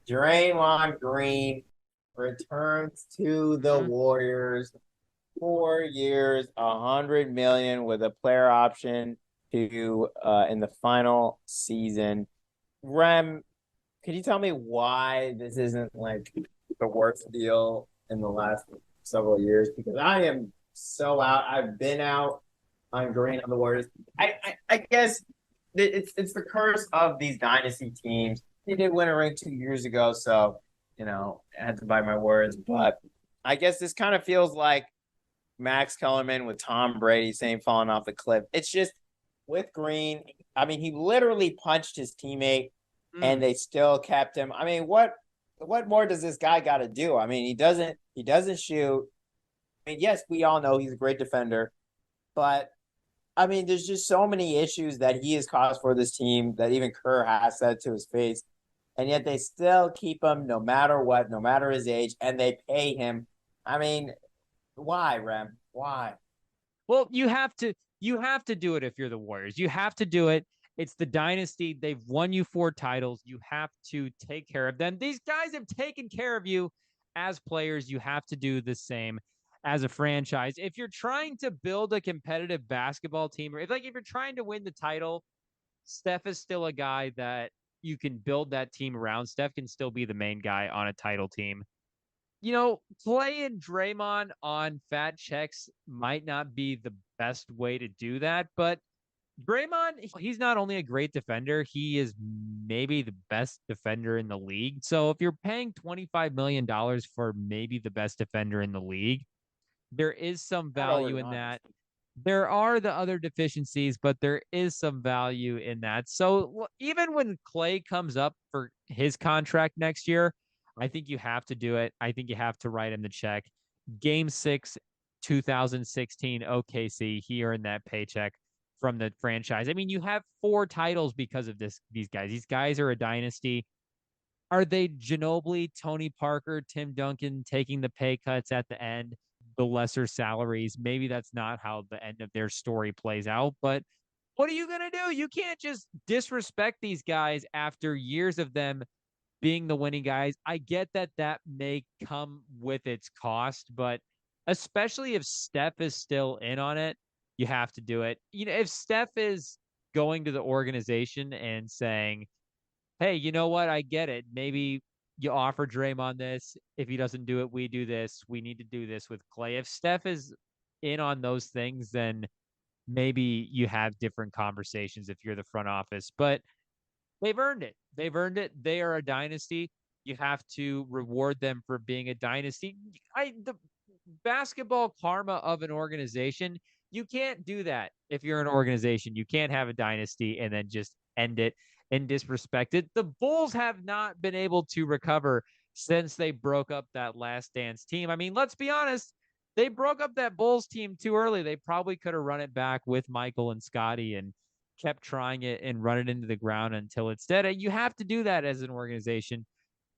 Draymond Green returns to the Mhm. Warriors. 4 years, 100 million with a player option to in the final season. Rem, could you tell me why this isn't like the worst deal in the last several years? Because I am so out. I've been out on Green on the Warriors. I guess it's the curse of these dynasty teams. They did win a ring 2 years ago, so I had to buy my words. But I guess this kind of feels like Max Kellerman with Tom Brady saying falling off the cliff. It's just with Green. I mean, he literally punched his teammate, and Mm. they still kept him. I mean, what more does this guy got to do? I mean, he doesn't shoot. I mean, yes, we all know he's a great defender, but I mean, there's just so many issues that he has caused for this team that even Kerr has said to his face, and yet they still keep him no matter what, no matter his age, and they pay him. I mean, why, Rem? Why? Well, you have to do it if you're the Warriors. You have to do it. It's the dynasty. They've won you 4 titles. You have to take care of them. These guys have taken care of you as players. You have to do the same as a franchise. If you're trying to build a competitive basketball team, or if you're trying to win the title, Steph is still a guy that you can build that team around. Steph can still be the main guy on a title team. Playing Draymond on fat checks might not be the best way to do that, but Draymond, he's not only a great defender, he is maybe the best defender in the league. So if you're paying $25 million for maybe the best defender in the league, there is some Not value in overnight. that. There are the other deficiencies, but there is some value in that. So even when Klay comes up for his contract next year, I think you have to do it. I think you have to write him the check. Game 6, 2016 OKC, he earned that paycheck from the franchise. I mean, you have 4 titles because of this. These guys. These guys are a dynasty. Are they Ginobili, Tony Parker, Tim Duncan taking the pay cuts at the end, the lesser salaries? Maybe that's not how the end of their story plays out, but what are you going to do? You can't just disrespect these guys after years of them being the winning guys. I get that that may come with its cost, but especially if Steph is still in on it, you have to do it. If Steph is going to the organization and saying, hey, you know what? I get it. Maybe you offer Draymond this. If he doesn't do it, we do this. We need to do this with Klay. If Steph is in on those things, then maybe you have different conversations if you're the front office. But they've earned it. They've earned it. They are a dynasty. You have to reward them for being a dynasty. The basketball karma of an organization, you can't do that if you're an organization. You can't have a dynasty and then just end it and disrespect it. The Bulls have not been able to recover since they broke up that last dance team. I mean, let's be honest, they broke up that Bulls team too early. They probably could have run it back with Michael and Scotty and kept trying it and run it into the ground until it's dead. And you have to do that as an organization.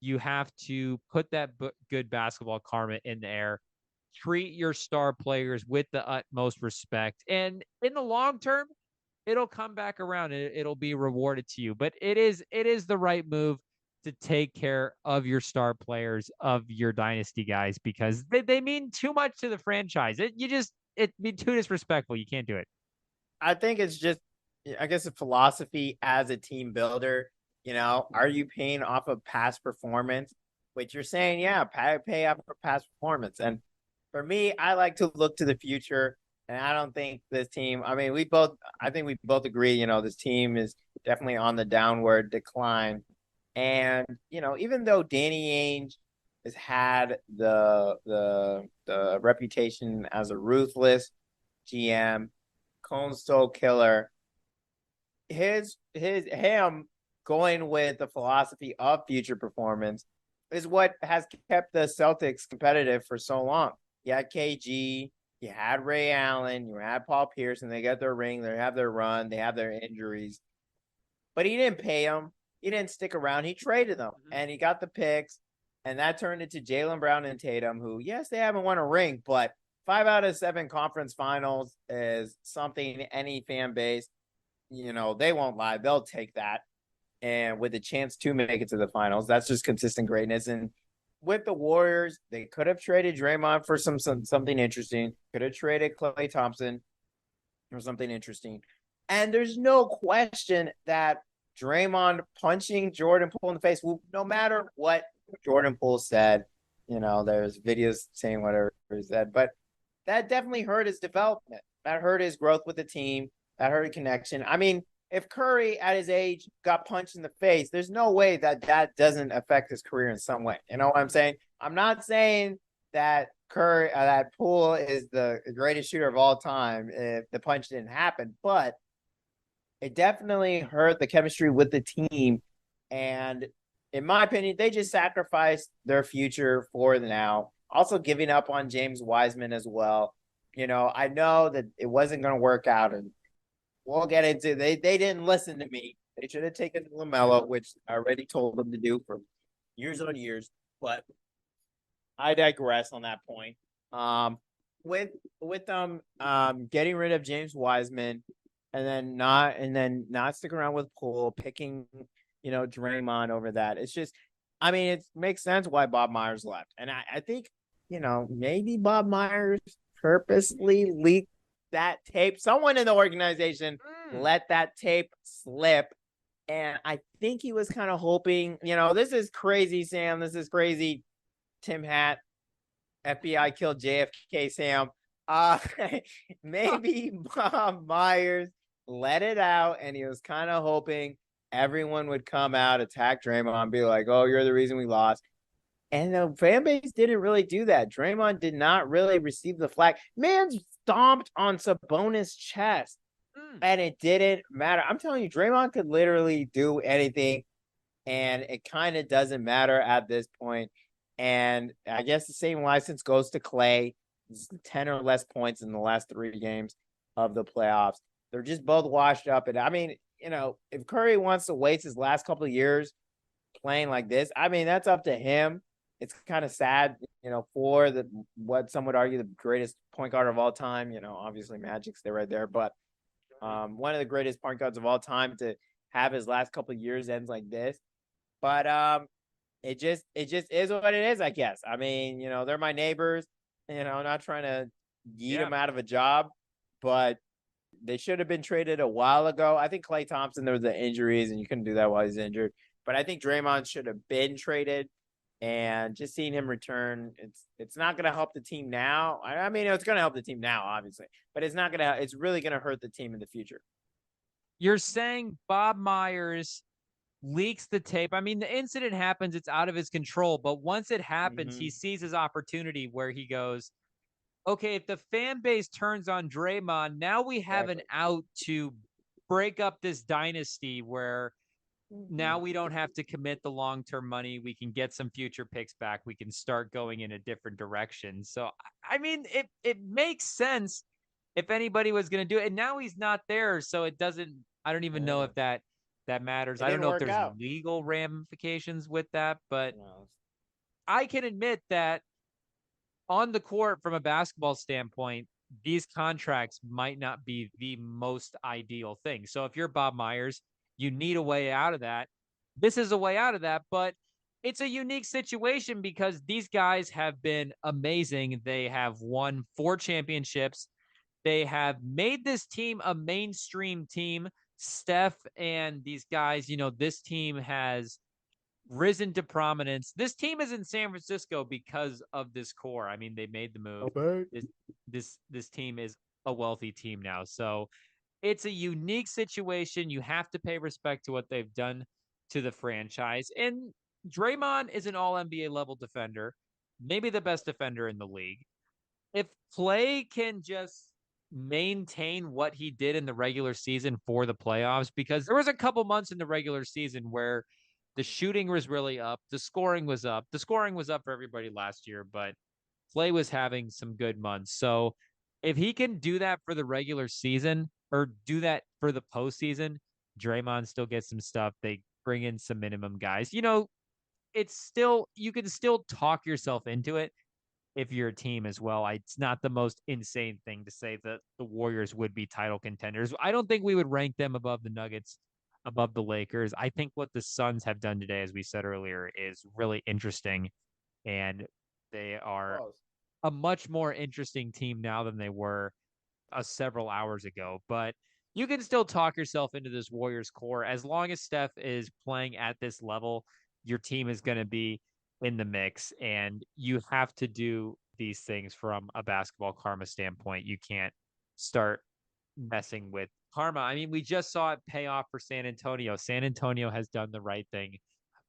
You have to put that good basketball karma in the air. Treat your star players with the utmost respect. And in the long term, it'll come back around. It'll be rewarded to you. But it is the right move to take care of your star players, of your dynasty guys, because they mean too much to the franchise. It'd be too disrespectful. You can't do it. I think it's just, I guess, a philosophy as a team builder. Are you paying off of past performance? Which you're saying, yeah, pay off for past performance. And for me, I like to look to the future. And I don't think this team, I mean, I think we both agree, this team is definitely on the downward decline. And, even though Danny Ainge has had the reputation as a ruthless GM, Cold Stone Killer, him going with the philosophy of future performance is what has kept the Celtics competitive for so long. You had KG, you had Ray Allen, you had Paul Pierce, and they got their ring, they have their run, they have their injuries. But he didn't pay them. He didn't stick around. He traded them, Mm-hmm. and he got the picks, and that turned into Jaylen Brown and Tatum, who, yes, they haven't won a ring, but 5 out of 7 conference finals is something any fan base, they won't lie. They'll take that. and with a chance to make it to the finals. That's just consistent greatness. And with the Warriors, they could have traded Draymond for something interesting. Could have traded Klay Thompson for something interesting. And there's no question that Draymond punching Jordan Poole in the face, no matter what Jordan Poole said, there's videos saying whatever he said, but that definitely hurt his development. That hurt his growth with the team. That hurt his connection. I mean, if Curry at his age got punched in the face, there's no way that doesn't affect his career in some way. You know what I'm saying? I'm not saying that that Poole is the greatest shooter of all time if the punch didn't happen, but it definitely hurt the chemistry with the team. And in my opinion, they just sacrificed their future for the now. Also giving up on James Wiseman as well. I know that it wasn't going to work out, and we'll get into they didn't listen to me. They should have taken LaMelo, which I already told them to do for years on years. But I digress on that point. With them getting rid of James Wiseman and then not stick around with Poole, picking Draymond over that. It's just, I mean, it makes sense why Bob Myers left, and I think maybe Bob Myers purposely leaked that tape. Someone in the organization let that tape slip. And I think he was kind of hoping, this is crazy, Sam. This is crazy. Tim Hat, FBI killed JFK, Sam. Maybe Bob Myers let it out, and he was kind of hoping everyone would come out, attack Draymond, be like, "Oh, you're the reason we lost." And the fan base didn't really do that. Draymond did not really receive the flag. Man stomped on Sabonis' chest, and it didn't matter. I'm telling you, Draymond could literally do anything, and it kind of doesn't matter at this point. And I guess the same license goes to Klay. 10 or less points in the last 3 games of the playoffs. They're just both washed up. And I mean, if Curry wants to waste his last couple of years playing like this, I mean, that's up to him. It's kind of sad, for what some would argue the greatest point guard of all time. Obviously Magic's there right there, but one of the greatest point guards of all time to have his last couple of years ends like this. But it just is what it is, I guess. I mean, they're my neighbors. Not trying to yeet him out of a job, but they should have been traded a while ago. I think Klay Thompson, there was the injuries, and you couldn't do that while he's injured. But I think Draymond should have been traded, and just seeing him return, it's not going to help the team now. I mean, it's going to help the team now, obviously, but it's not going to. It's really going to hurt the team in the future. You're saying Bob Myers leaks the tape. I mean, the incident happens, it's out of his control, but once it happens, he sees his opportunity where he goes, okay, if the fan base turns on Draymond, now we have an out to break up this dynasty where now we don't have to commit the long-term money. We can get some future picks back. We can start going in a different direction. So, I mean, it makes sense if anybody was going to do it. And now he's not there, so it doesn't, I don't even know if that matters. I don't know if there's legal ramifications with that, but I can admit that on the court from a basketball standpoint, these contracts might not be the most ideal thing. So if you're Bob Myers, you need a way out of that. This is a way out of that, but it's a unique situation because these guys have been amazing. They have won 4 championships. They have made this team a mainstream team. Steph and these guys, this team has risen to prominence. This team is in San Francisco because of this core. I mean, they made the move. Okay. This team is a wealthy team now. So it's a unique situation. You have to pay respect to what they've done to the franchise. And Draymond is an all NBA level defender, maybe the best defender in the league. If Klay can just maintain what he did in the regular season for the playoffs, because there was a couple months in the regular season where the shooting was really up, the scoring was up. The scoring was up for everybody last year, but Klay was having some good months. So if he can do that for the regular season or do that for the postseason, Draymond still gets some stuff. They bring in some minimum guys. It's still, you can still talk yourself into it if you're a team as well. It's not the most insane thing to say that the Warriors would be title contenders. I don't think we would rank them above the Nuggets above the Lakers. I think what the Suns have done today, as we said earlier, is really interesting, and they are Close. a much more interesting team now than they were several hours ago. But you can still talk yourself into this Warriors core as long as Steph is playing at this level. Your team is going to be in the mix, and you have to do these things from a basketball karma standpoint. You can't start messing with karma. I mean, we just saw it pay off for San Antonio. San Antonio has done the right thing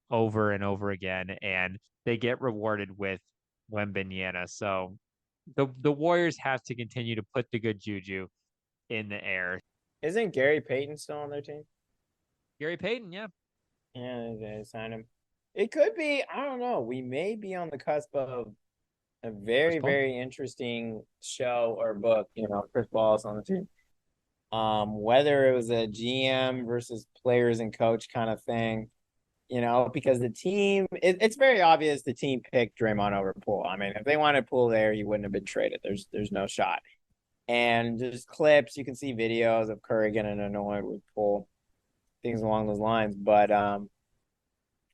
over and over again, and they get rewarded with Wembanyama. So the Warriors have to continue to put the good juju in the air. Isn't Gary Payton still on their team? Gary Payton, yeah. Yeah, they signed him. It could be, I don't know. We may be on the cusp of a Chris very, Paul. very interesting show or book, Chris Paul's on the team. Whether it was a GM versus players and coach kind of thing, because the team, it's very obvious the team picked Draymond over Poole. I mean, if they wanted Poole there, he wouldn't have been traded. There's no shot. And just clips, you can see videos of Curry getting annoyed with Poole, things along those lines. But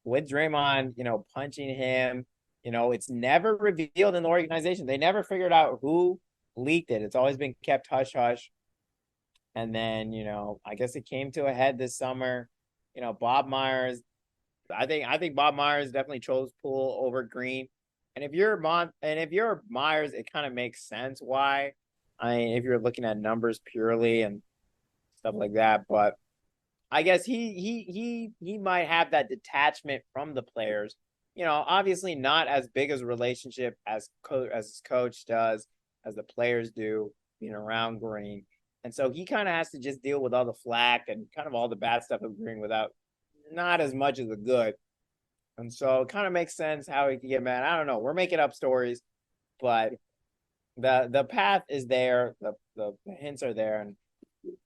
with Draymond, punching him, it's never revealed in the organization. They never figured out who leaked it. It's always been kept hush hush. And then, I guess it came to a head this summer. Bob Myers, I think Bob Myers definitely chose Poole over Green. And if you're Myers, it kind of makes sense why. I mean, if you're looking at numbers purely and stuff like that, but I guess he might have that detachment from the players. Obviously not as big as a relationship as his coach does, as the players do, being around Green. And so he kind of has to just deal with all the flack and kind of all the bad stuff of Green without not as much as the good. And so it kind of makes sense how he could get mad. I don't know. We're making up stories, but the path is there. The hints are there, and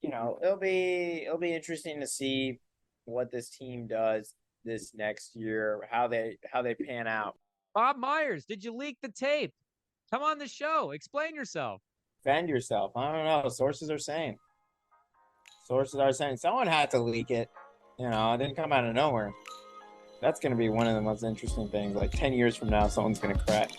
it'll be interesting to see what this team does this next year, how they pan out. Bob Myers, did you leak the tape? Come on the show. Explain yourself. Defend yourself. I don't know. Sources are saying someone had to leak it. It didn't come out of nowhere. That's going to be one of the most interesting things. Like 10 years from now, someone's going to crack.